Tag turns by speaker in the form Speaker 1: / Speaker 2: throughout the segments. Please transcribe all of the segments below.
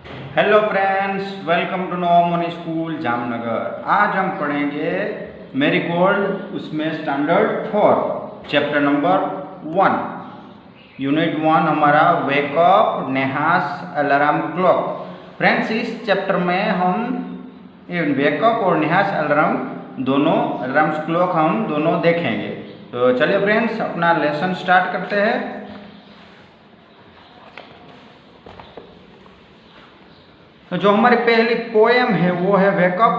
Speaker 1: Hello friends, welcome to Navmani school Jamnagar. आज हम पढ़ेंगे मेरीगोल्ड, उसमें स्टैंडर्ड 4 चैप्टर नंबर 1 यूनिट 1 हमारा वेकअप नेहास अलार्म क्लॉक। फ्रेंड्स, इस चैप्टर में हम वेकअप और नेहास अलार्म दोनों अलार्म्स क्लॉक हम दोनों देखेंगे। तो चलिए फ्रेंड्स, अपना लेसन स्टार्ट करते हैं। तो जो हमारी पहली पोएम है वो है वेकअप।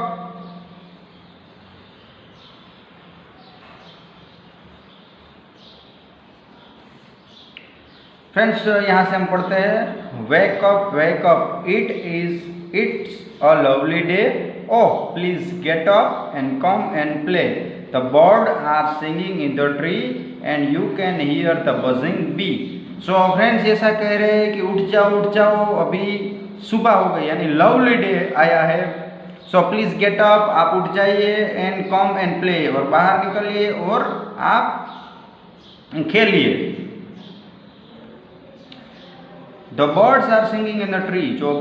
Speaker 1: फ्रेंड्स, यहाँ से हम पढ़ते हैं wake up wake up it's a lovely day, oh please get up and come and play, the bird are singing in the tree and you can hear the buzzing bee. So friends, ऐसा कह रहे हैं कि उठ जाओ, अभी सुबह हो गई, यानी लवली डे आया है। सो प्लीज गेट अप, आप उठ जाइए, एंड कम एंड प्ले, और बाहर निकलिए और आप खेलिए। The birds are singing in the tree, जो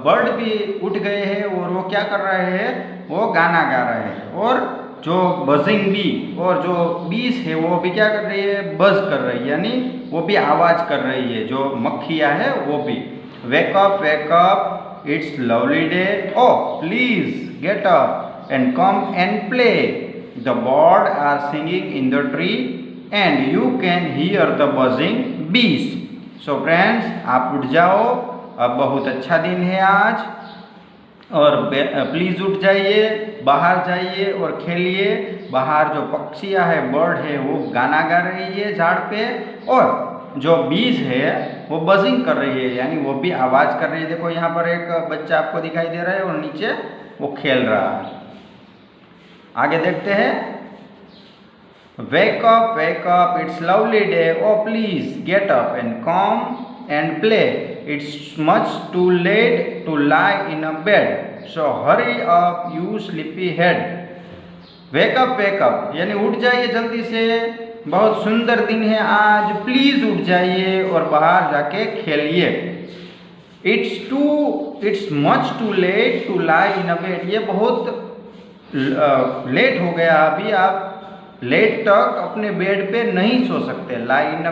Speaker 1: बर्ड भी उठ गए हैं और वो क्या कर रहे हैं, वो गाना गा रहे हैं। और जो बजिंग बी, और जो बीस है वो भी क्या कर रही है, बज कर रही है, यानी वो भी आवाज कर रही है, जो मक्खियाँ है वो भी। Wake up it's lovely day, oh please get up and come and play, the bird are singing in the tree and you can hear the buzzing bees. So friends, आप उठ जाओ, अब बहुत अच्छा दिन है आज, और प्लीज़ उठ जाइए, बाहर जाइए और खेलिए। बाहर जो पक्षियाँ है, बर्ड है, वो गाना गा रही है झाड़ पे, और जो बीज है वो बजिंग कर रही है, यानी वो भी आवाज़ कर रही है। देखो यहाँ पर एक बच्चा आपको दिखाई दे रहा है और नीचे वो खेल रहा है। आगे देखते हैं, Wake up, it's lovely day, oh please get up and come and play, it's much too late to lie in a bed, so hurry up you sleepy head। Wake up, यानी उठ जाइए जल्दी से, बहुत सुंदर दिन है आज, प्लीज उठ जाइए और बाहर जाके खेलिए। It's much too late to lie in a bed, ये बहुत लेट हो गया, अभी आप लेट तक अपने बेड पे नहीं सो सकते। लाई इन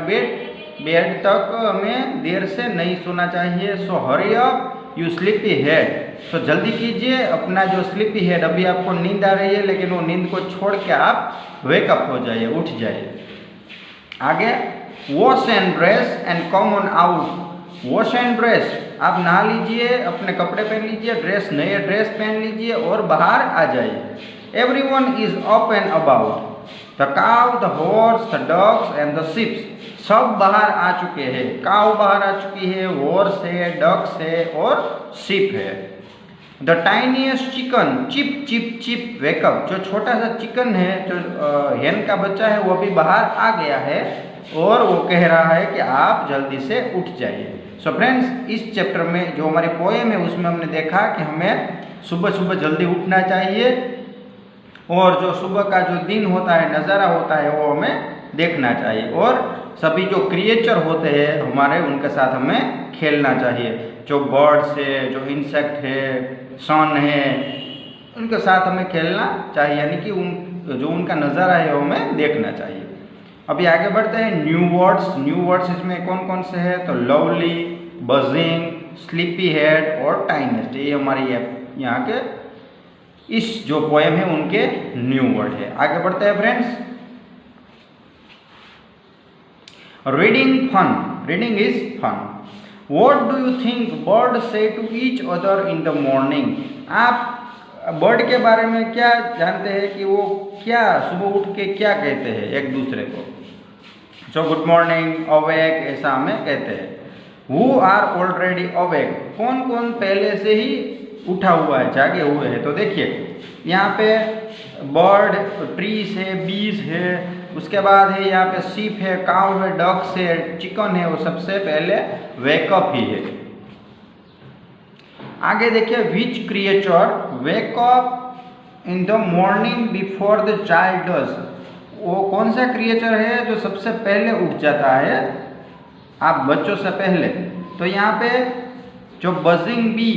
Speaker 1: बेड तक हमें देर से नहीं सोना चाहिए। So hurry up you sleepy head, तो जल्दी कीजिए, अपना जो स्लीपी हेड, अभी आपको नींद आ रही है लेकिन वो नींद को छोड़ के आप वेकअप हो जाइए, उठ जाइए। आगे, wash and dress and come on out. Wash and dress, आप नहा लीजिए, अपने कपड़े पहन लीजिए, नए ड्रेस पहन लीजिए और बाहर आ जाइए। Everyone is up and about, the cow, the horse, the dogs and the ships, सब बाहर आ चुके हैं। काउ बाहर आ चुकी है, हॉर्स है, डक्स है और शिप है। The tiniest chicken chip cheep chip wake up, जो छोटा सा चिकन है, जो हेन का बच्चा है, वो भी बाहर आ गया है और वो कह रहा है कि आप जल्दी से उठ जाइए। सो फ्रेंड्स, इस चैप्टर में जो हमारी पोएम है उसमें हमने देखा कि हमें सुबह सुबह जल्दी उठना चाहिए, और जो सुबह का जो दिन होता है, नज़ारा होता है, वो हमें देखना चाहिए, और सभी जो क्रिएचर होते हैं हमारे, उनके साथ हमें खेलना चाहिए। जो बर्ड्स है, जो इंसेक्ट है, सन है, उनके साथ हमें खेलना चाहिए, यानी कि जो उनका नज़ारा है वो हमें देखना चाहिए। अभी आगे बढ़ते हैं, न्यू वर्ड्स इसमें कौन कौन से हैं, तो लवली, बजिंग, स्लीपी हेड और टाइनेस्ट, ये हमारी यहाँ के इस जो पोएम है उनके न्यू वर्ड है। आगे बढ़ते हैं friends, reading is fun. What do you think bird say to each other in the morning. आप बर्ड के बारे में क्या जानते हैं कि वो क्या सुबह उठ के क्या कहते हैं एक दूसरे को। सो गुड मॉर्निंग, अवेक, ऐसा हमें कहते हैं। हु आर ऑलरेडी अवेक, कौन कौन पहले से ही उठा हुआ है, जागे हुए हैं। तो देखिए यहाँ पे बर्ड, ट्रीज है, बीज है, उसके बाद है यहाँ पे शीप है, काउ है, डक्स है, चिकन है, वो सबसे पहले वेकअप ही है। आगे देखिए, which creature wake up in the morning before the child does, वो कौन सा क्रिएचर है जो सबसे पहले उठ जाता है आप बच्चों से पहले। तो यहाँ पे जो बजिंग बी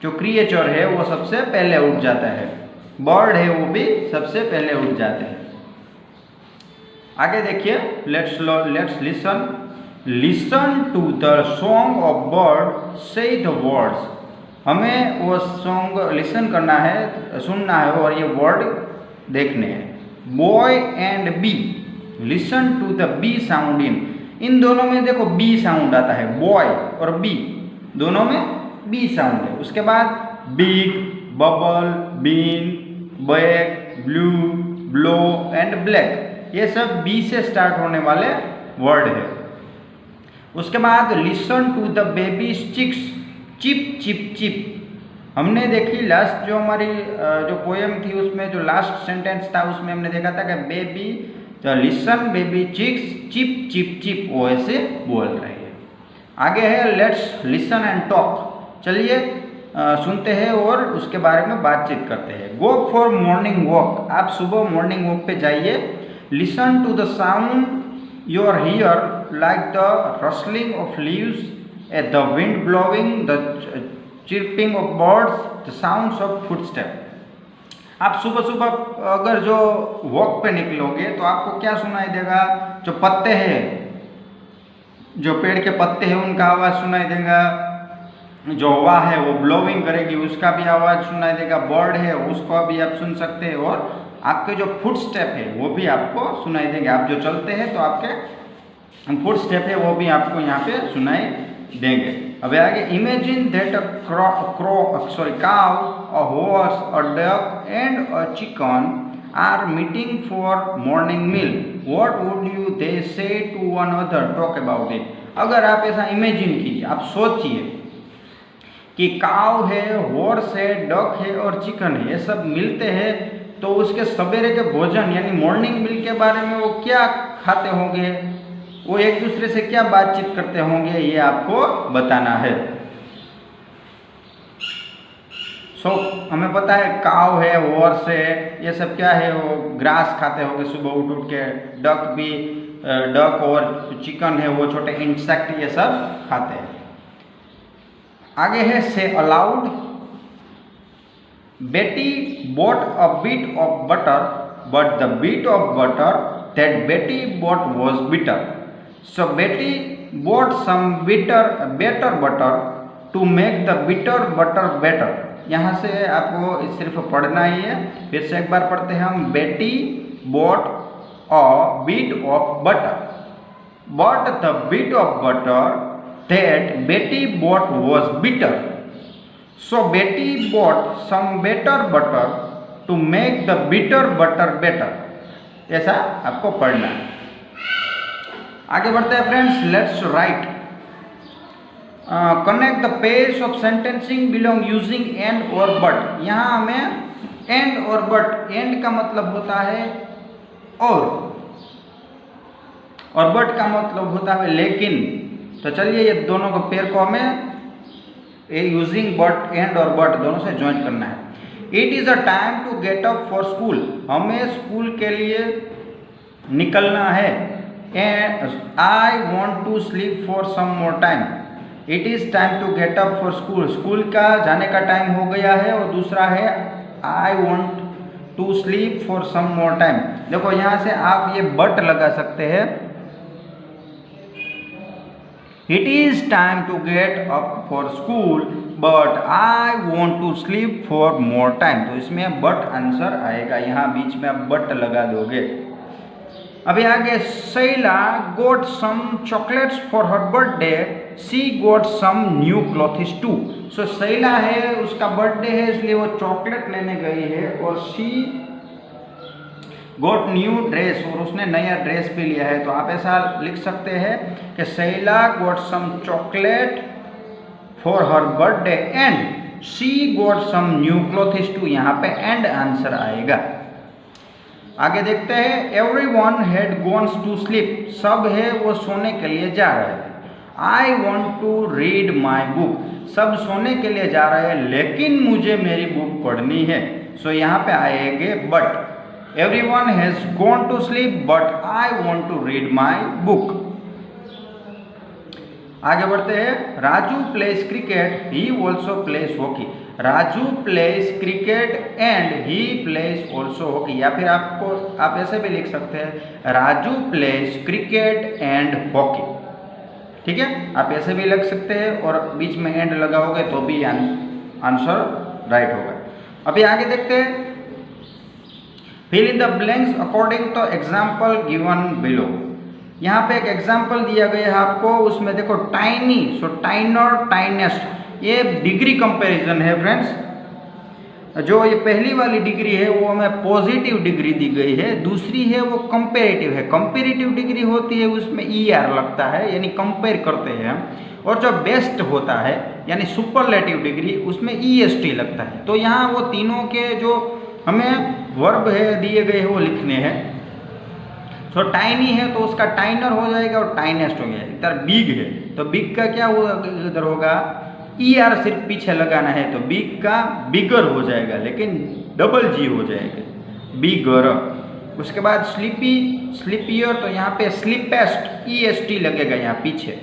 Speaker 1: जो क्रिएचर है वो सबसे पहले उठ जाता है, बर्ड है वो भी सबसे पहले उठ जाते हैं। आगे देखिए, let's listen to the song of bird, say the words. हमें वो सॉन्ग लिसन करना है, सुनना है और ये वर्ड देखने हैं। Boy and bee, listen to the B sound इन दोनों में देखो बी साउंड आता है, बॉय और बी दोनों में बी साउंड है। उसके बाद big, bubble, bean, bag, blue, blow and black, ये सब बी से स्टार्ट होने वाले वर्ड है। उसके बाद listen to the baby chicks, cheep cheep cheep. हमने देखी लास्ट जो हमारी जो पोएम थी उसमें जो लास्ट सेंटेंस था उसमें हमने देखा था कि बेबी, तो listen baby chicks cheep cheep cheep, वो ऐसे बोल रहे हैं। आगे है लेट्स लिसन एंड टॉक। चलिए सुनते हैं और उसके बारे में बातचीत करते हैं। गो फॉर मॉर्निंग वॉक, आप सुबह मॉर्निंग वॉक पे जाइए। Listen to the sound your hear like the rustling of leaves, the wind blowing, the chirping of birds, the sounds of footstep. आप सुबह सुबह अगर जो वॉक पे निकलोगे तो आपको क्या सुनाई देगा? जो पत्ते हैं, जो पेड़ के पत्ते हैं उनका आवाज़ सुनाई देगा, जो हवा है वो ब्लोइंग करेगी उसका भी आवाज़ सुनाई देगा, बर्ड है उसको भी आप सुन सकते हैं, और आपके जो फुट स्टेप है वो भी आपको सुनाई देंगे। आप जो चलते हैं तो आपके फुट स्टेप है वो भी आपको यहाँ पे सुनाई देंगे। अब आगे, imagine that a cow, a horse, a duck and a chicken are meeting for morning meal, what would you they say to one other, talk about it. अगर आप ऐसा इमेजिन कीजिए, आप सोचिए कि काव है, हॉर्स है, डक है और चिकन है, ये सब मिलते हैं तो उसके सवेरे के भोजन यानी मॉर्निंग मील के बारे में वो क्या खाते होंगे, वो एक दूसरे से क्या बातचीत करते होंगे, ये आपको बताना है। हमें पता है काव है, हॉर्स है, ये सब क्या है, वो ग्रास खाते होंगे सुबह उठ उठ के। डक और चिकन है वो छोटे इंसेक्ट ये सब खाते हैं। आगे है से अलाउड, बेटी bought a bit of butter, but the bit of butter that Betty bought was bitter. So Betty bought some better butter to make the bitter butter better. यहाँ से आपको सिर्फ पढ़ना ही है, फिर से एक बार पढ़ते हैं हम। Betty bought a bit of butter, but the bit of butter that Betty bought was bitter. So Betty bought some better butter to make the bitter butter better. ऐसा आपको पढ़ना है। आगे बढ़ते हैं friends, let's right. Connect the page of sentencing belong using and और but. यहाँ हमें एंड और बट, एंड का मतलब होता है और बट का मतलब होता है लेकिन। तो चलिए ये दोनों को पेयर को हमें यूजिंग बट, एंड और बट दोनों से ज्वाइन करना है। It is a time to get up for school, हमें स्कूल के लिए निकलना है। And I want to sleep for some more time, it is time to get up for school, school का जाने का टाइम हो गया है। और दूसरा है I want to sleep for some more time. देखो यहाँ से आप ये बट लगा सकते हैं। It is time to get up for school, but I want to sleep for more time. तो इसमें but आंसर आएगा, यहाँ बीच में आप but लगा दोगे। अभी आगे, Sheila got some chocolates for her birthday. She got some new clothes too. So Sheila है, उसका बर्थडे है इसलिए वो चॉकलेट लेने गई है, और she गोट न्यू ड्रेस, और उसने नया ड्रेस भी लिया है। तो आप ऐसा लिख सकते हैं कि Shaila got some chocolate for her birthday and she got some new clothes too, यहाँ पे एंड आंसर आएगा। आगे देखते हैं, everyone had gone to sleep, सब है वो सोने के लिए जा रहे हैं। I want to read my book, सब सोने के लिए जा रहे हैं लेकिन मुझे मेरी बुक पढ़नी है। सो यहाँ पे आएंगे but. Everyone has gone to sleep, but I want to read my book. आगे बढ़ते हैं। Raju place cricket, he also place hockey. Raju place cricket and he place also hockey. या फिर आप ऐसे भी लिख सकते हैं Raju place cricket and hockey. ठीक है, आप ऐसे भी लिख सकते हैं और बीच में एंड लगाओगे तो भी आंसर राइट होगा। अभी आगे देखते हैं। Fill in the blanks according to example given below. यहाँ पे एक एग्जाम्पल दिया गया है आपको, उसमें देखो टाइनी, सो टाइनर, टाइनेस्ट, ये डिग्री कंपैरिजन है फ्रेंड्स। जो ये पहली वाली डिग्री है वो हमें पॉजिटिव डिग्री दी गई है, दूसरी है वो कंपेरेटिव है। कंपेरेटिव डिग्री होती है उसमें ER लगता है, यानी कंपेयर करते हैं। और जो बेस्ट होता है यानी सुपरलेटिव डिग्री, उसमें EST लगता है। तो यहाँ वो तीनों के जो हमें वर्ब है दिए गए हैं वो लिखने हैं। तो टाइनी है तो उसका टाइनर हो जाएगा और टाइनेस्ट हो गया। इधर बिग है तो बिग का क्या इधर होगा, ER सिर्फ पीछे लगाना है तो बिग का बिगर हो जाएगा, लेकिन डबल G हो जाएगा, बिगर। उसके बाद स्लीपी, स्लीपियर, तो यहाँ पे स्लीपेस्ट, EST लगेगा यहाँ पीछे,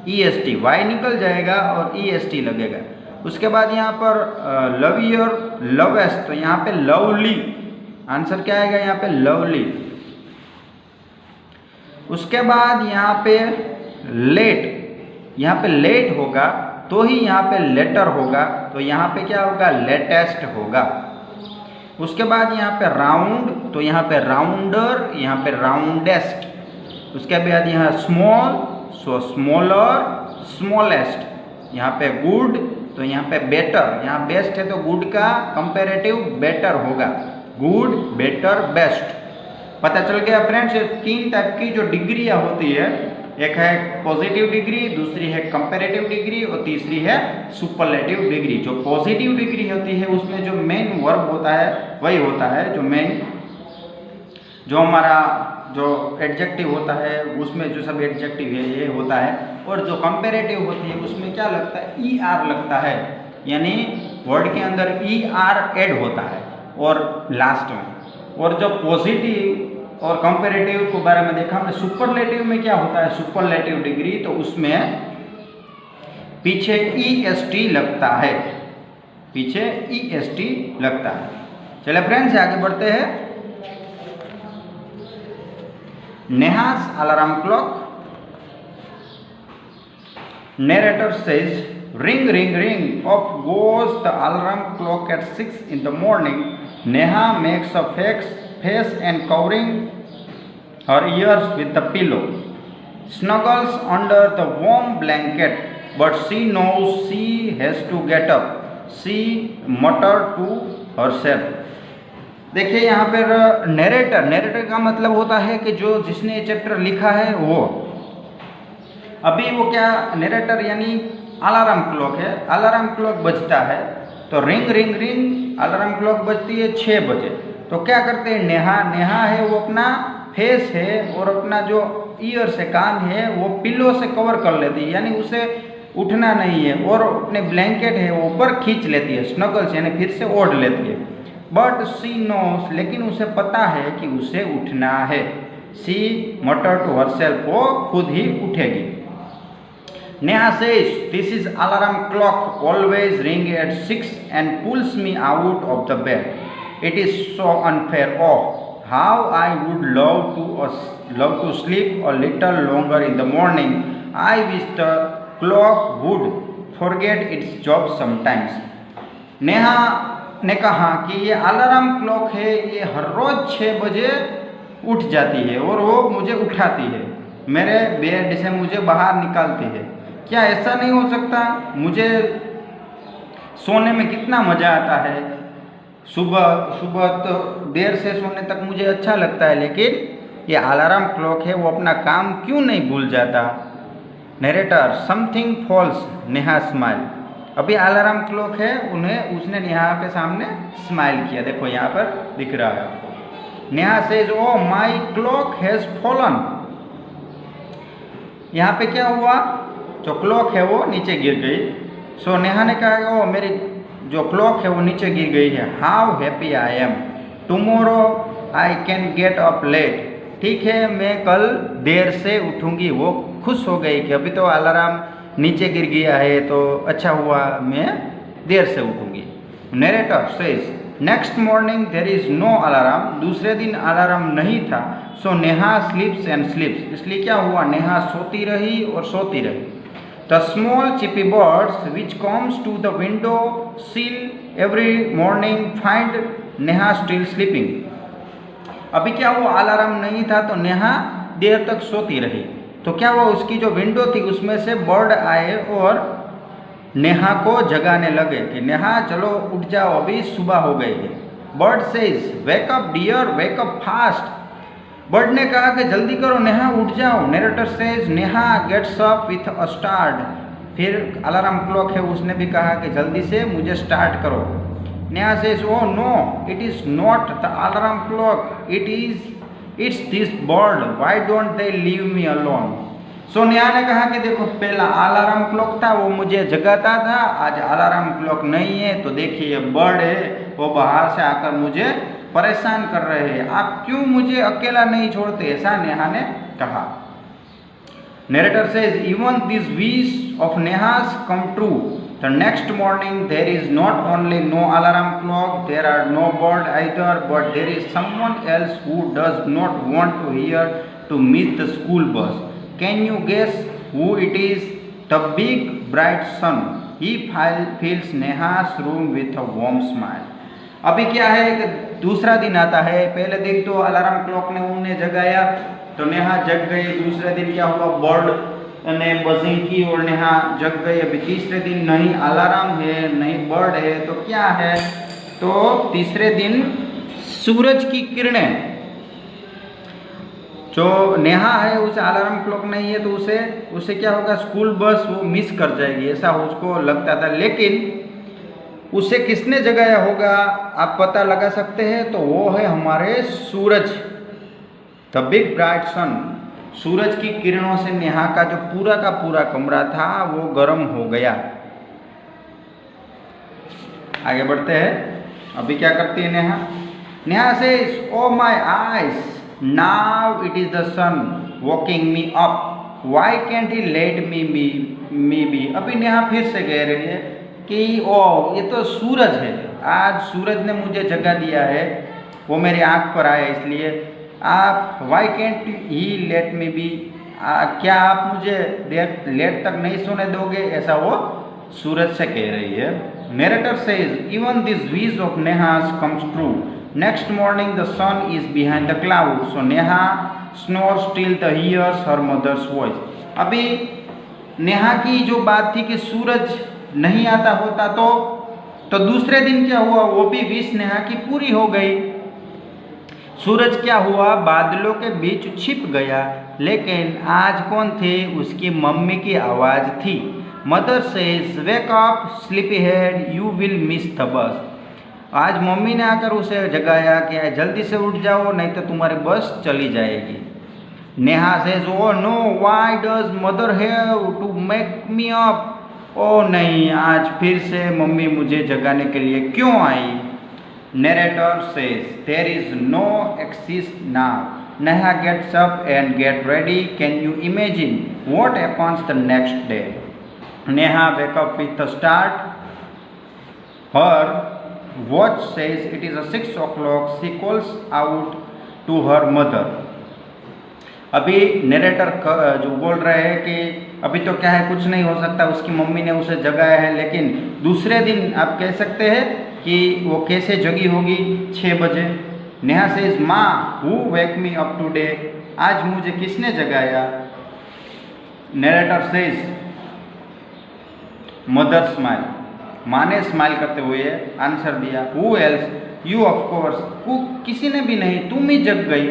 Speaker 1: EST, Y निकल जाएगा और EST लगेगा। उसके बाद यहाँ पर लवियर, लवेस्ट, तो यहाँ पे लवली, आंसर क्या आएगा यहाँ पे लवली। उसके बाद यहाँ पे लेट, यहाँ पे लेट होगा तो ही यहाँ पे लेटर होगा, तो यहाँ पे क्या होगा लेटेस्ट होगा। उसके बाद यहाँ पे राउंड, तो यहाँ पे राउंडर, यहाँ पे राउंडेस्ट। उसके बाद यहाँ स्मॉल, सो स्मॉलर, स्मॉलेस्ट। यहाँ पे गुड, तो यहाँ पे बेटर, यहाँ बेस्ट है तो गुड का कंपेरेटिव बेटर होगा, गुड, बेटर, बेस्ट। पता चल गया फ्रेंड्स, ये 3 टाइप की जो डिग्रियाँ होती है, एक है पॉजिटिव डिग्री, दूसरी है कंपेरेटिव डिग्री और तीसरी है सुपरलेटिव डिग्री। जो पॉजिटिव डिग्री होती है उसमें जो मेन वर्ब होता है वही होता है, जो मेन जो हमारा जो एडजेक्टिव होता है उसमें जो सब एडजेक्टिव है ये होता है। और जो कंपेरेटिव होती है उसमें क्या लगता है, ER लगता है, यानी वर्ड के अंदर ER ऐड होता है और लास्ट में। और जो पॉजिटिव और कंपेरेटिव के बारे में देखा हमने, सुपरलेटिव में क्या होता है, सुपरलेटिव डिग्री, तो उसमें पीछे EST लगता है, पीछे EST लगता है। चलिए फ्रेंड्स आगे बढ़ते हैं। नेहा's alarm clock, narrator says ring ring ring, off goes the alarm clock at 6 in the morning. Neha makes a face and covering her ears with the pillow, snuggles under the warm blanket, but she knows she has to get up, she muttered to herself. देखिए यहाँ पर narrator, narrator का मतलब होता है कि जो जिसने चैप्टर लिखा है वो। अभी वो क्या, नरेटर यानी अलार्म क्लॉक है, अलार्म क्लॉक बजता है तो ring ring ring, alarm clock बजती है 6 बजे। तो क्या करते हैं नेहा, नेहा है वो अपना फेस है और अपना जो ईयर से कान है वो पिलो से कवर कर लेती है, यानी उसे उठना नहीं है, और अपने ब्लैंकेट है वो ऊपर खींच लेती है, स्नगल्स यानी फिर से ओढ़ लेती है। बट सी नोस, लेकिन उसे पता है कि उसे उठना है। सी मटर टू हरसेल्फ, वो खुद ही उठेगी। Neha says this is alarm clock always ring at 6 and pulls me out of the bed. It is so unfair, oh how I would love to sleep a little longer in the morning. I wish the clock would forget its job sometimes. Neha ने कहा कि ये alarm clock है, ये हर रोज 6 बजे उठ जाती है और वो मुझे उठाती है, मेरे बेड से मुझे बाहर निकालती है। क्या ऐसा नहीं हो सकता? मुझे सोने में कितना मज़ा आता है, सुबह तो देर से सोने तक मुझे अच्छा लगता है, लेकिन ये अलार्म क्लॉक है वो अपना काम क्यों नहीं भूल जाता। Narrator something false, Neha smile. अभी अलार्म क्लॉक है, उसने नेहा के सामने स्माइल किया, देखो यहाँ पर दिख रहा है आपको। Neha says oh my clock has fallen. यहाँ पे क्या हुआ, जो क्लॉक है वो नीचे गिर गई। सो नेहा ने कहा ओ मेरी जो क्लॉक है वो नीचे गिर गई है। How happy I am, tomorrow I can get up late. ठीक है मैं कल देर से उठूंगी। वो खुश हो गई कि अभी तो अलार्म नीचे गिर गया है तो अच्छा हुआ मैं देर से उठूंगी। Narrator says next morning there is no alarm, दूसरे दिन अलार्म नहीं था। सो नेहा स्लीप्स एंड स्लीप्स, इसलिए क्या हुआ, नेहा सोती रही और सोती रही। The small chippy birds which comes to the window sill every morning find Neha still sleeping. अभी क्या हुआ, अलार्म नहीं था तो नेहा देर तक सोती रही, तो क्या हुआ, उसकी जो विंडो थी उसमें से बर्ड आए और नेहा को जगाने लगे कि नेहा चलो उठ जाओ, अभी सुबह हो गई है। Bird says wake up dear wake up fast, bird ने कहा कि जल्दी करो नेहा उठ जाओ। Narrator says Neha gets up with a start, फिर अलार्म क्लॉक है उसने भी कहा कि जल्दी से मुझे स्टार्ट करो। Neha says oh no it is not the alarm clock, it's this bird, why don't they leave me alone. So Neha ने कहा कि देखो पहला अलार्म क्लॉक था वो मुझे जगाता था, आज अलार्म क्लॉक नहीं है तो देखिए ये बर्ड है वो बाहर से आकर मुझे परेशान कर रहे हैं, आप क्यों मुझे अकेला नहीं छोड़ते, ऐसा नेहा ने कहा। Narrator says even this wish of Neha's come true, the next morning there is not only no alarm clock, there are no bird either, but there is someone else who does not want to hear to miss the school bus. Can you guess who it is, the big bright sun, he fills Neha's room with a warm smile. अभी क्या है कि दूसरा दिन आता है, पहले दिन तो अलार्म क्लॉक ने उन्हें जगाया तो नेहा जग गई, दूसरे दिन क्या हुआ, बर्ड ने बजिंग की और नेहा जग गई। अभी तीसरे दिन नहीं अलार्म है नहीं बर्ड है तो क्या है, तो तीसरे दिन सूरज की किरणें, जो नेहा है उसे अलार्म क्लॉक नहीं है तो उसे क्या होगा, स्कूल बस वो मिस कर जाएगी, ऐसा उसको लगता था। लेकिन उसे किसने जगाया होगा आप पता लगा सकते हैं, तो वो है हमारे सूरज, द बिग ब्राइट सन। सूरज की किरणों से नेहा का जो पूरा का पूरा कमरा था वो गर्म हो गया। आगे बढ़ते हैं, अभी क्या करती है Neha, Neha says oh my eyes now it is the sun waking me up, why can't he let me be. अभी नेहा फिर से कह रही है कि ओ ये तो सूरज है, आज सूरज ने मुझे जगा दिया है, वो मेरी आँख पर आया इसलिए आप why can't he let me be, क्या आप मुझे लेट तक नहीं सोने दोगे, ऐसा वो सूरज से कह रही है। Narrator says even this wish of Neha's comes true, next morning the sun is behind the cloud, so Neha snores till the hears her mother's voice. अभी नेहा की जो बात थी कि सूरज नहीं आता होता तो दूसरे दिन क्या हुआ, वो भी विश नेहा की पूरी हो गई। सूरज क्या हुआ, बादलों के बीच छिप गया, लेकिन आज कौन थे, उसकी मम्मी की आवाज़ थी। Mother says wake up sleepy head you will miss the bus, आज मम्मी ने आकर उसे जगाया कि जल्दी से उठ जाओ नहीं तो तुम्हारी बस चली जाएगी। Neha says oh no why does mother have to make me up, ओ नहीं आज फिर से मम्मी मुझे जगाने के लिए क्यों आई। Narrator says there is no excuse now, Neha gets up and get ready, can you imagine what happens the next day. Neha wake up with a start, her watch says it is 6 o'clock, she calls out to her mother. अभी narrator जो बोल रहे हैं कि अभी तो क्या है कुछ नहीं हो सकता, उसकी मम्मी ने उसे जगाया है, लेकिन दूसरे दिन आप कह सकते हैं कि वो कैसे जगी होगी, 6 बजे। नेहा सेज माँ who wake me up today, आज मुझे किसने जगाया। नरेटर सेज मदर स्माइल, माँ ने स्माइल करते हुए आंसर दिया, who else you of course, किसी ने भी नहीं, तुम ही जग गई।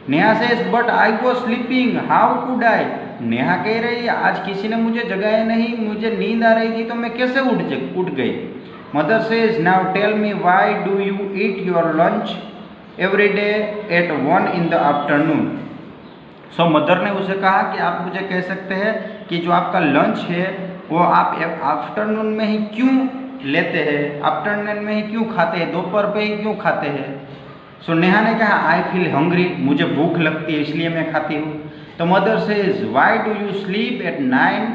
Speaker 1: Neha says but I was sleeping how could I, Neha कह रही है आज किसी ने मुझे जगाया नहीं, मुझे नींद आ रही थी तो मैं कैसे उठ गई। Mother says now tell me why do you eat your lunch every day at 1 in the afternoon। सो मदर ने उसे कहा कि आप मुझे कह सकते हैं कि जो आपका लंच है वो आप आफ्टरनून में ही क्यों लेते हैं, आफ्टरनून में ही क्यों खाते हैं, दोपहर पे ही क्यों खाते हैं। सो नेहा ने कहा आई फील हंग्री, मुझे भूख लगती है इसलिए मैं खाती हूँ। तो mother says why do you sleep at 9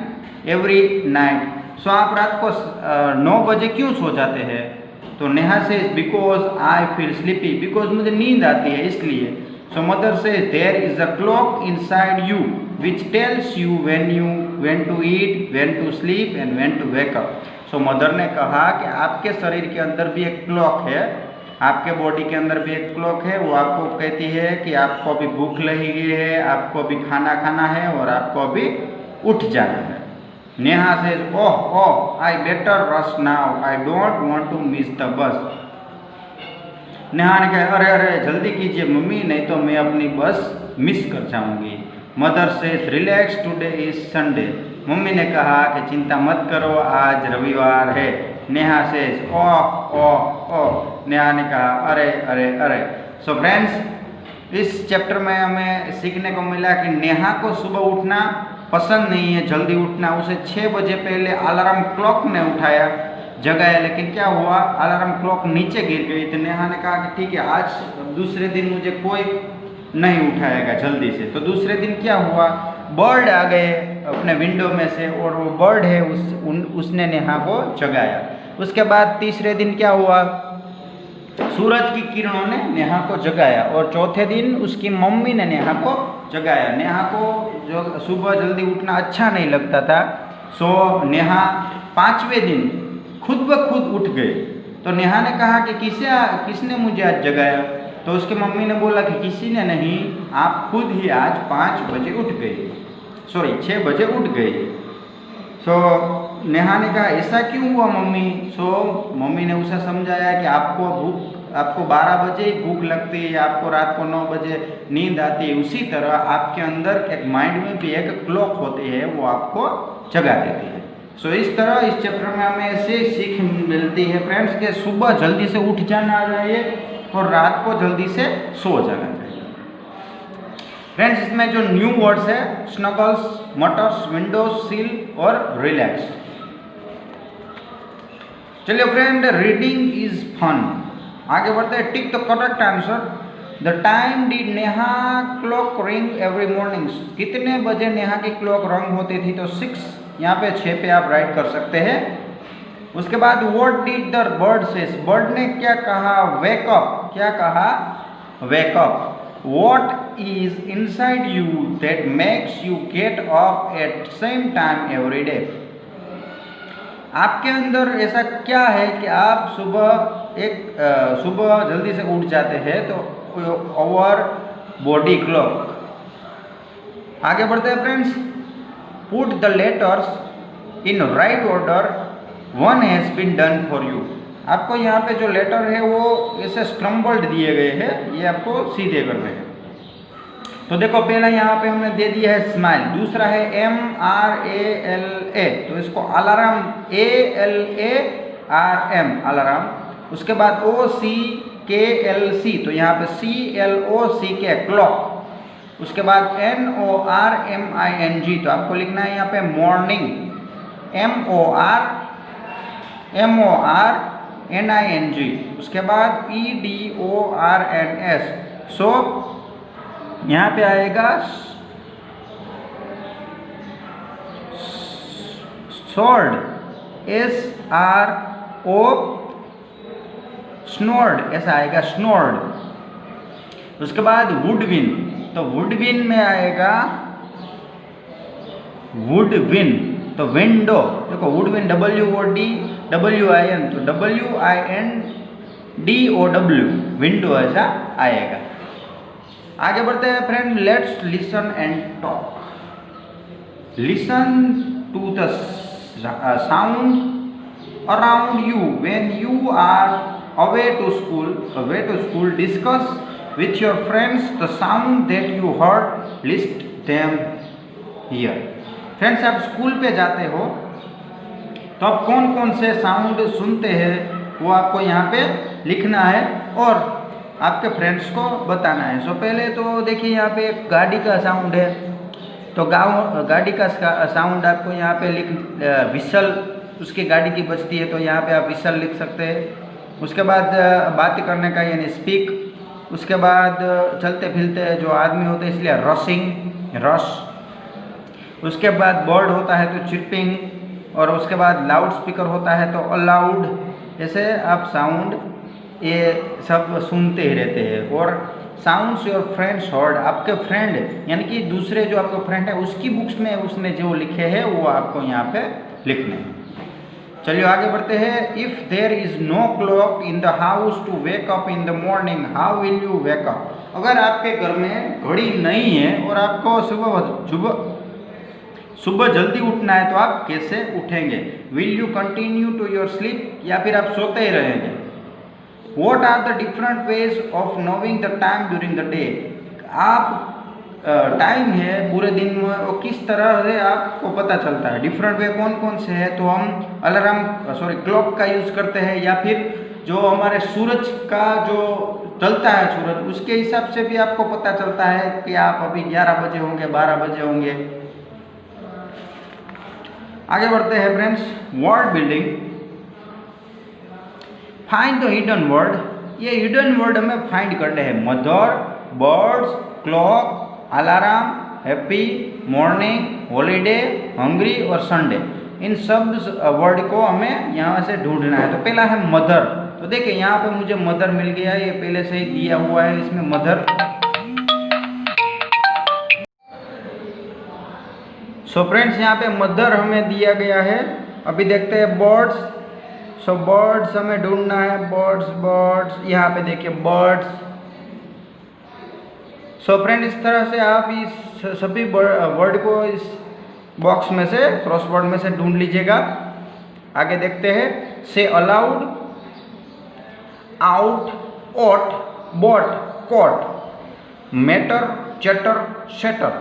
Speaker 1: every night. So आप रात को 9 बजे क्यों सो जाते हैं? तो Neha says because I feel sleepy, because मुझे नींद आती है इसलिए। So mother says there is a clock inside you which tells you when to eat, when to sleep and when to wake up. So mother ने कहा कि आपके शरीर के अंदर भी एक क्लॉक है, आपके बॉडी के अंदर भी एक क्लॉक है, वो आपको कहती है कि आपको अभी भूख लगी है, आपको अभी खाना खाना है और आपको अभी उठ जाना है। Neha says, oh, I better rush now. I don't want to miss the bus. Neha ने कहा, अरे जल्दी कीजिए मम्मी, नहीं तो मैं अपनी बस मिस कर जाऊंगी। Mother says, relax, today is Sunday. Mummy ने कहा कि चिंता मत करो, आज रविवार है। Neha says, oh. नेहा ने कहा, अरे। सो फ्रेंड्स, इस चैप्टर में हमें सीखने को मिला कि नेहा को सुबह उठना पसंद नहीं है, जल्दी उठना। उसे 6 बजे पहले अलार्म क्लॉक ने उठाया, जगाया, लेकिन क्या हुआ, अलार्म क्लॉक नीचे गिर गई। तो नेहा ने कहा कि ठीक है, आज दूसरे दिन मुझे कोई नहीं उठाएगा जल्दी से। तो दूसरे दिन क्या हुआ, बर्ड आ गए अपने विंडो में से और वो बर्ड है उसने नेहा को जगाया। उसके बाद तीसरे दिन क्या हुआ, सूरज की किरणों ने नेहा को जगाया और चौथे दिन उसकी मम्मी ने नेहा को जगाया। नेहा को जो सुबह जल्दी उठना अच्छा नहीं लगता था, सो नेहा 5वें दिन खुद ब खुद उठ गए। तो नेहा ने कहा कि किसने मुझे आज जगाया? तो उसकी मम्मी ने बोला कि किसी ने नहीं, आप खुद ही आज 5 बजे उठ गए, 6 बजे उठ गए। सो नेहा ने कहा ऐसा क्यों हुआ मम्मी? सो मम्मी ने उसे समझाया कि आपको 12 बजे ही भूख लगती है, आपको रात को 9 बजे नींद आती है, उसी तरह आपके अंदर एक माइंड में भी एक क्लॉक होती है, वो आपको जगा देती है। सो इस तरह इस चैप्टर में हमें ऐसे सीख मिलती है फ्रेंड्स कि सुबह जल्दी से उठ जाना चाहिए और रात को जल्दी से सो जाना चाहिए। फ्रेंड्स, इसमें जो न्यू वर्ड्स है, स्नगल्स, मटर्स, विंडोज सील और रिलैक्स। चलिए फ्रेंड, रीडिंग इज फन। आगे बढ़ते हैं। Tick the correct answer. The time did Neha clock ring every morning. कितने बजे नेहा की क्लॉक रंग होती थी? तो 6, यहाँ पे 6 पे आप राइट कर सकते हैं। उसके बाद what did the bird says. Bird ने क्या कहा? Wake up. क्या कहा? Wake up. What is inside you that makes you get up at same time every day. आपके अंदर ऐसा क्या है कि आप सुबह जल्दी से उठ जाते हैं? तो आवर बॉडी क्लॉक। आगे बढ़ते हैं friends. Put the letters in right order, one has been done for you. आपको यहाँ पे जो लेटर है वो ऐसे स्क्रम्बल्ड दिए गए हैं, ये आपको सीधे करने हैं। तो देखो, पहला यहाँ पे हमने दे दिया है स्माइल, दूसरा है MRALA, तो इसको अलार्म, ALARM अलार्म। उसके बाद OCKLC, तो यहाँ पे CLOCK क्लॉक। उसके बाद NORMING, तो आपको लिखना है यहाँ पे मॉर्निंग, MORNING। उसके बाद EDORNS। सो यहाँ पे आएगा स्वॉर्ड, SRO, स्नोर्ड, ऐसा आएगा स्नोर्ड। उसके बाद वुडविन, तो वुडविन में आएगा वुडविन, तो विंडो। देखो वुडविन WODWIN, तो WINDOW, विंडो ऐसा आएगा। आगे बढ़ते हैं friend. Let's listen and talk. Listen to the sound around you when you are away to school. Discuss with your friends the sound that you heard. List them here. Friends, आप school पे जाते हो तो आप कौन कौन से sound सुनते हैं वो आपको यहाँ पे लिखना है और आपके फ्रेंड्स को बताना है। सो पहले तो देखिए, यहाँ पे एक गाड़ी का साउंड है, तो गाड़ी का साउंड आपको यहाँ पे विसल, उसकी गाड़ी की बजती है, तो यहाँ पे आप विसल लिख सकते हैं। उसके बाद बात करने का यानी स्पीक। उसके बाद चलते फिरते जो आदमी होते हैं इसलिए रशिंग, रश। उसके बाद बर्ड होता है तो चिरपिंग, और उसके बाद लाउड स्पीकर होता है तो अलाउड। जैसे आप साउंड ये सब सुनते ही रहते हैं। और साउंड्स योर फ्रेंड्स हर्ड, आपके फ्रेंड यानी कि दूसरे जो आपके फ्रेंड है उसकी बुक्स में उसने जो लिखे हैं वो आपको यहाँ पे लिखने हैं। चलिए आगे बढ़ते हैं। If there is no clock in the house to wake up in the morning how will you wake up. अगर आपके घर में घड़ी नहीं है और आपको सुबह जल्दी उठना है तो आप कैसे उठेंगे? Will you continue to your sleep, या फिर आप सोते ही रहेंगे? What are the different ways of knowing the time during the day. आप टाइम है पूरे दिन में वो किस तरह से आपको पता चलता है? डिफरेंट वे कौन कौन से है? तो हम अलार्म क्लॉक का यूज़ करते हैं, या फिर जो हमारे सूरज का जो चलता है सूरज उसके हिसाब से भी आपको पता चलता है कि आप अभी 11 बजे होंगे, 12 बजे होंगे। आगे बढ़ते हैं friends. Word building, find the hidden word. ये हिडन वर्ड हमें फाइंड करने हैं। Mother, birds, clock, alarm, happy, morning, holiday, hungry और संडे, इन सब वर्ड को हमें यहाँ से ढूंढना है। तो पहला है मदर। तो देखिए यहाँ पे मुझे मदर मिल गया, ये पहले से ही दिया हुआ है इसमें मदर। सो फ्रेंड्स यहाँ पे मदर हमें दिया गया है। अभी देखते हैं बर्ड्स। सो बर्ड्स हमें ढूंढना है। बर्ड्स बर्ड्स, यहाँ पे देखिए बर्ड्स। सो फ्रेंड इस तरह से आप इस सभी वर्ड को इस बॉक्स में से, क्रॉसवर्ड में से ढूंढ लीजिएगा। आगे देखते हैं। से aloud, out, oat, boat, coat, matter, chatter, shatter,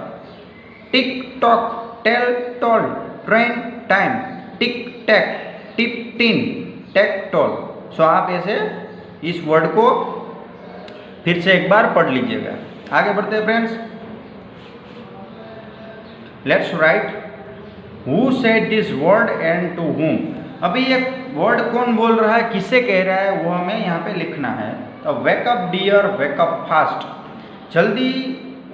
Speaker 1: tick tock, tell, toll, train, time, tick tack, tip, tin, take, toll. So आप ऐसे इस वर्ड को फिर से एक बार पढ़ लीजिएगा। आगे बढ़ते हैं friends. Let's write who said this word and to whom। अभी ये वर्ड कौन बोल रहा है, किसे कह रहा है, वो हमें यहाँ पे लिखना है। तो वेकअप डियर, वेकअप फास्ट, जल्दी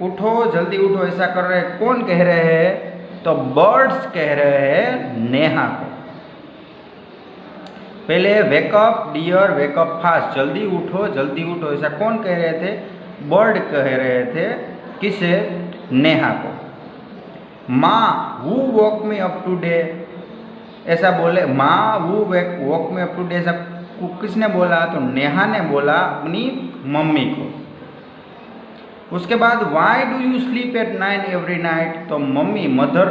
Speaker 1: उठो ऐसा कर रहे हैं। कौन कह रहे हैं? तो बर्ड्स कह रहे हैं नेहा को। पहले वेकअप डियर, वेकअप फास्ट, जल्दी उठो ऐसा कौन कह रहे थे? बर्ड कह रहे थे। किसे? नेहा को। माँ who woke me up today, ऐसा बोले माँ who woke me up today, ऐसा किसने बोला? तो नेहा ने बोला अपनी मम्मी को। उसके बाद why do you sleep at 9 every night, तो मम्मी मदर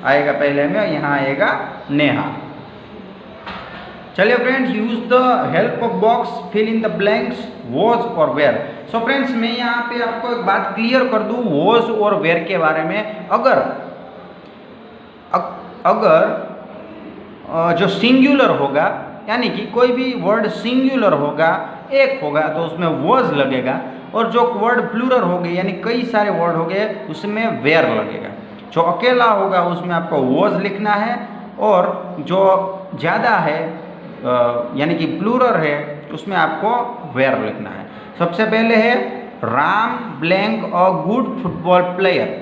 Speaker 1: आएगा पहले में, यहाँ आएगा नेहा। चलिए friends, use the help of box, fill in the blanks, was और वेयर। सो फ्रेंड्स मैं यहाँ पे आपको एक बात क्लियर कर दूँ वॉज और वेयर के बारे में। अगर जो सिंगुलर होगा, यानी कि कोई भी वर्ड सिंगुलर होगा, एक होगा, तो उसमें वॉज लगेगा। और जो वर्ड प्लूरल हो गए यानी कई सारे वर्ड हो गए उसमें वेयर लगेगा। जो अकेला होगा उसमें आपको वॉज लिखना है, और जो ज़्यादा है यानी कि प्लूरल है उसमें आपको वेयर लिखना है। सबसे पहले है Ram blank a good football player.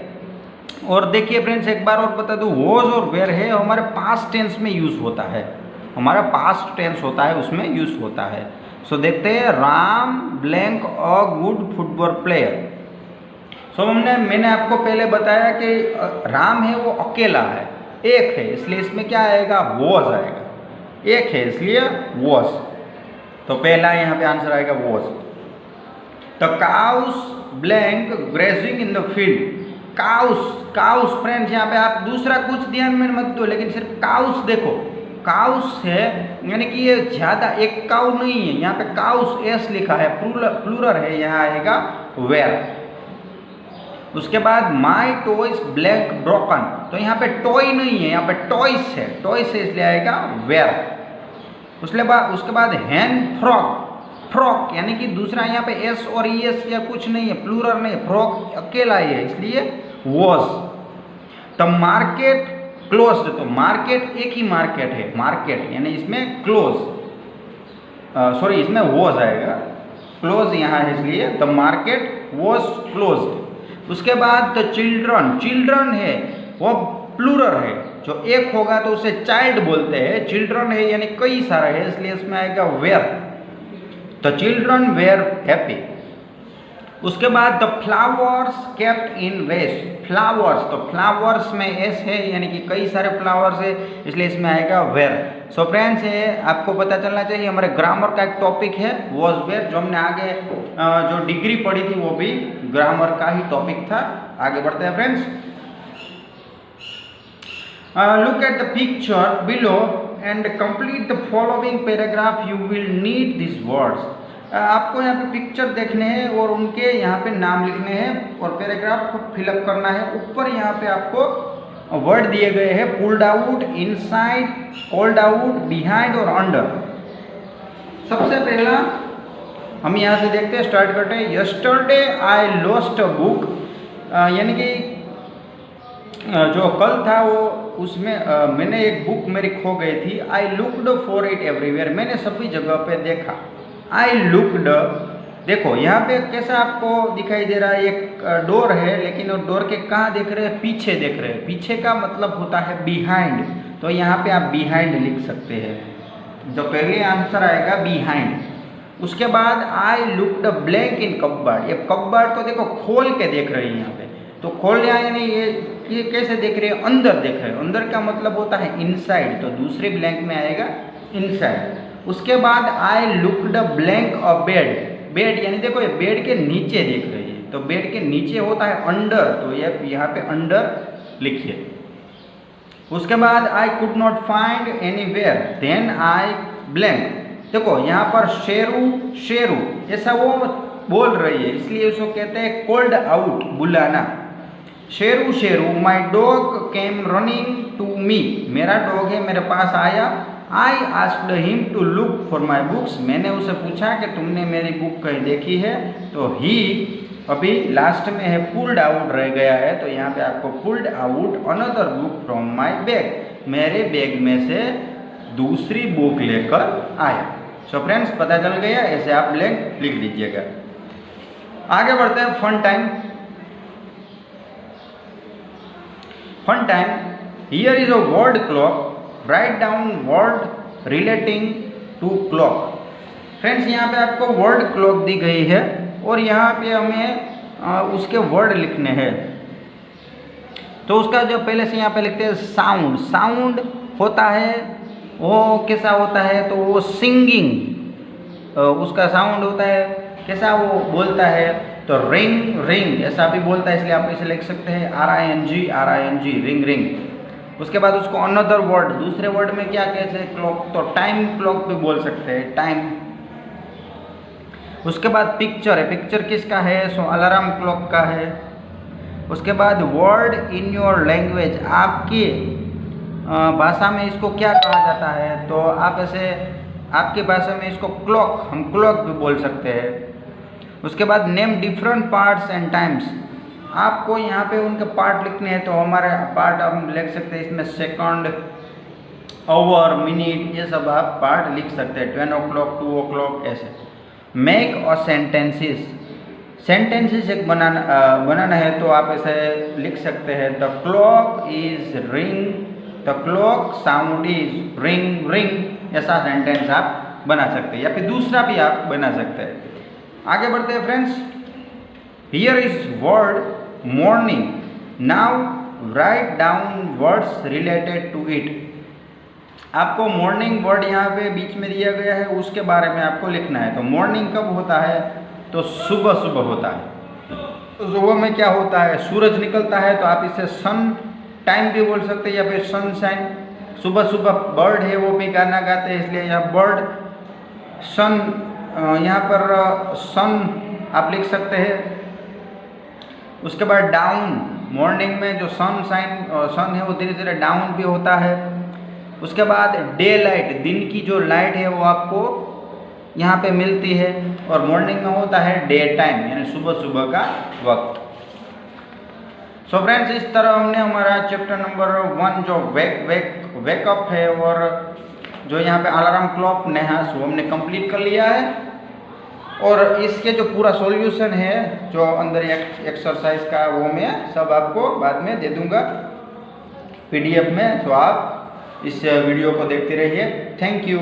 Speaker 1: और देखिए फ्रेंड्स एक बार और बता दूँ, वॉज और वेयर है हमारे पास्ट टेंस में यूज़ होता है, हमारा पास्ट टेंस होता है उसमें यूज़ होता है। सो देखते हैं Ram blank a good football player. So मैंने आपको पहले बताया कि राम है वो अकेला है, एक है, इसलिए इसमें क्या आएगा? वॉज आएगा। एक है इसलिए वॉज, तो पहला यहाँ पे आंसर आएगा was. The cows blank grazing in the field. Cows friends यहाँ पे आप दूसरा कुछ ध्यान में मत दो, लेकिन सिर्फ काउस देखो। काउस है यानी कि ये ज़्यादा, एक काउ नहीं है, यहाँ पे काउस एस लिखा है, प्लूरल है, यहाँ आएगा वेयर। उसके बाद माई टॉयज ब्लैक ब्रोकन, तो यहाँ पे टॉय नहीं है, यहाँ पे टॉयस है, टॉयस है इसलिए आएगा वेयर। उसके बाद हैंड फ्रॉक यानी कि दूसरा यहाँ पे एस और ई एस या कुछ नहीं है, प्लूरल नहीं है, फ्रॉक अकेला ही है इसलिए वॉज। द मार्केट क्लोज्ड, तो मार्केट एक ही मार्केट है, मार्केट यानी इसमें क्लोज, सॉरी इसमें वॉज आएगा, क्लोज यहाँ है इसलिए द मार्केट वॉज क्लोज्ड। उसके बाद द चिल्ड्रन है वो प्लूरल है, जो एक होगा तो उसे चाइल्ड बोलते हैं, चिल्ड्रन है यानी कई सारे है, इसलिए इसमें आएगा where. The children were happy. उसके बाद the flowers kept in vase. Flowers, तो फ्लावर्स में एस है यानी कि कई सारे फ्लावर्स है, इसलिए इसमें आएगा वेयर। सो फ्रेंड्स, ये आपको पता चलना चाहिए हमारे ग्रामर का एक टॉपिक है वॉज वेयर, जो हमने आगे जो डिग्री पढ़ी थी वो भी ग्रामर का ही टॉपिक था। आगे बढ़ते हैं friends. Look at the picture below and complete the following paragraph. You will need this words. आपको यहाँ पे पिक्चर देखने हैं और उनके यहाँ पे नाम लिखने हैं और पैराग्राफ को फिलअप करना है। ऊपर यहाँ पे आपको वर्ड दिए गए हैं, pulled out, inside, called out, behind और अंडर। सबसे पहला हम यहाँ से देखते हैं, स्टार्ट करते हैं। Yesterday I lost a book, यानी कि जो कल था वो उसमें मैंने एक बुक मेरी खो गई थी। I looked for it everywhere, मैंने सभी जगह पे देखा। आई लुक्ड, देखो यहाँ पे कैसा आपको दिखाई दे रहा है, एक डोर है लेकिन वो डोर के कहाँ देख रहे हैं, पीछे देख रहे हैं। पीछे का मतलब होता है बिहाइंड, तो यहाँ पे आप बिहाइंड लिख सकते हैं, जो पहले आंसर आएगा बिहाइंड। उसके बाद I looked blank in cupboard, ये कपबोर्ड तो देखो खोल के देख रहे हैं यहाँ पे, तो खोल यानी ये कैसे देख रहे हैं, अंदर देख रहे हैं। अंदर का मतलब होता है इनसाइड, तो दूसरे ब्लैंक में आएगा इनसाइड। उसके बाद I looked blank a bed, bed यानी देखो ये बेड के नीचे देख रही है, तो बेड के नीचे होता है अंडर, तो ये यहाँ पे अंडर लिखिए। उसके बाद I could not find anywhere, then I blank, देखो यहाँ पर शेरू शेरू ऐसा वो बोल रही है, इसलिए उसको कहते हैं कॉल्ड आउट, बुलाना। Sheru Sheru, my dog came running to me, मेरा डॉग है मेरे पास आया। I asked him to look for my books, मैंने उसे पूछा कि तुमने मेरी बुक कहीं देखी है, तो ही अभी लास्ट में है पुल्ड आउट रह गया है, तो यहाँ पे आपको pulled out another book from my bag, मेरे बैग में से दूसरी बुक लेकर आया। सो फ्रेंड्स, पता चल गया, ऐसे आप ब्लैंक लिख लीजिएगा। आगे बढ़ते हैं, fun time. Fun time, here is a word clock, write down word relating to clock. Friends, यहाँ पे आपको वर्ड क्लॉक दी गई है और यहाँ पे हमें उसके वर्ड लिखने हैं। तो उसका जो पहले से यहाँ पे लिखते हैं साउंड, साउंड होता है वो कैसा होता है, तो वो सिंगिंग, उसका साउंड होता है कैसा, वो बोलता है, तो रिंग रिंग ऐसा भी बोलता है, इसलिए आप इसे लिख सकते हैं RING, रिंग रिंग। उसके बाद उसको अनदर वर्ड, दूसरे वर्ड में क्या कहते हैं, क्लॉक, तो टाइम क्लॉक भी बोल सकते हैं, टाइम। उसके बाद पिक्चर है, पिक्चर किसका है, सो अलार्म क्लॉक का है। उसके बाद वर्ड इन योर लैंग्वेज, आपकी भाषा में इसको क्या कहा जाता है, तो आप ऐसे आपकी भाषा में इसको क्लॉक, हम क्लॉक भी बोल सकते हैं। उसके बाद name different parts and times, आपको यहाँ पे उनके पार्ट लिखने हैं, तो हमारे पार्ट हम लिख सकते हैं इसमें सेकंड, आवर, मिनट, ये सब आप पार्ट लिख सकते हैं, 10 o'clock, 2 o'clock ऐसे। मेक अ सेंटेंसेस, सेंटेंसेस एक बनाना है तो आप ऐसे लिख सकते हैं, the clock is ring, the clock sound is ring ring, ऐसा सेंटेंस आप बना सकते हैं, या फिर दूसरा भी आप बना सकते हैं। आगे बढ़ते हैं friends. Here is word morning, now write down words related to it. आपको मॉर्निंग वर्ड यहाँ पे बीच में दिया गया है, उसके बारे में आपको लिखना है। तो मॉर्निंग कब होता है, तो सुबह सुबह होता है। तो सुबह में क्या होता है, सूरज निकलता है, तो आप इसे सन टाइम भी बोल सकते हैं या फिर सनशाइन। सुबह सुबह बर्ड है वो भी गाना गाते हैं, इसलिए यहाँ बर्ड सन, यहाँ पर सन आप लिख सकते हैं। उसके बाद डाउन, मॉर्निंग में जो सनशाइन सन है वो धीरे धीरे डाउन भी होता है। उसके बाद डे लाइट, दिन की जो लाइट है वो आपको यहाँ पे मिलती है, और मॉर्निंग में होता है डे टाइम, यानी सुबह सुबह का वक्त। सो फ्रेंड्स, इस तरह हमने हमारा चैप्टर नंबर 1 जो वेकअप है और जो यहाँ पे अलार्म क्लॉक नेहास वो हमने कंप्लीट कर लिया है। और इसके जो पूरा सॉल्यूशन है जो अंदर एक्सरसाइज का वो मैं सब आपको बाद में दे दूंगा। PDF में। तो आप इस वीडियो को देखते रहिए। Thank you.